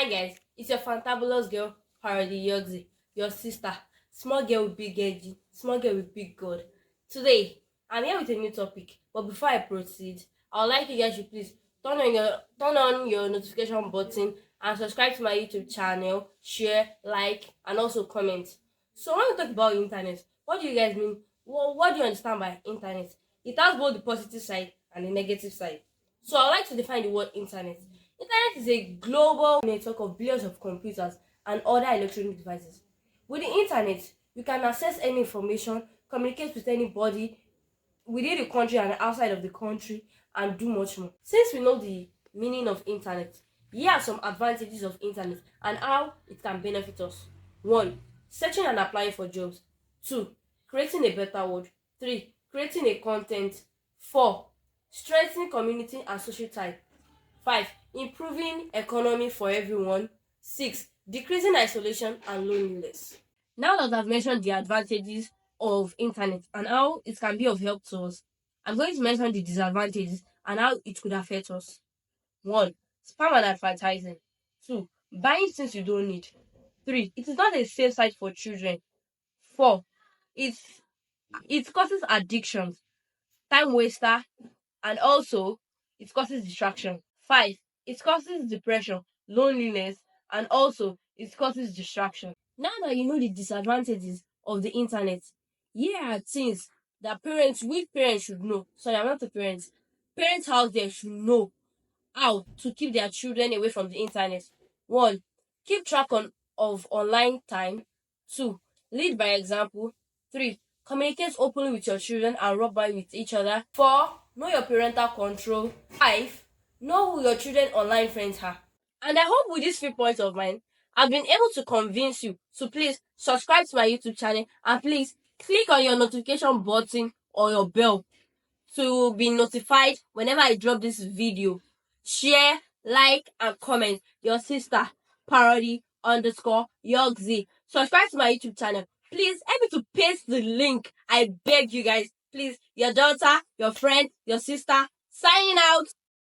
Hi guys, it's your fantabulous girl, Parody Yogsy, your sister, small girl with big energy, small girl with big God. Today, I'm here with a new topic, but before I proceed, I would like you guys to please turn on your notification button and subscribe to my YouTube channel, share, like, and also comment. So when we talk about internet, what do you guys mean? What do you understand by internet? It has both the positive side and the negative side. So I would like to define the word internet. Internet is a global network of billions of computers and other electronic devices. With the internet, you can access any information, communicate with anybody within the country and outside of the country, and do much more. Since we know the meaning of internet, here are some advantages of internet and how it can benefit us. 1. Searching and applying for jobs. 2. Creating a better world. 3. Creating a content. 4. Strengthening community and social ties. 5. Improving economy for everyone. 6. Decreasing isolation and loneliness. Now that I've mentioned the advantages of internet and how it can be of help to us, I'm going to mention the disadvantages and how it could affect us. 1. Spam and advertising. 2. Buying things you don't need. 3. It is not a safe site for children. 4. It causes addictions, time waster, and also it causes distraction. 5. It causes depression, loneliness, and also it causes distraction. Now that you know the disadvantages of the internet, here are things that we parents should know. Sorry, I'm not a parent. Parents out there should know how to keep their children away from the internet. 1. Keep track of online time. 2. Lead by example. 3. Communicate openly with your children and rub by with each other. 4. Know your parental control. 5. Know who your children online friends are. And I hope with these 3 points of mine, I've been able to convince you to please subscribe to my YouTube channel and please click on your notification button or your bell to be notified whenever I drop this video. Share, like, and comment. Your sister, Parody_Yogsy. Subscribe to my YouTube channel. Please help me to paste the link. I beg you guys. Please, your daughter, your friend, your sister, signing out.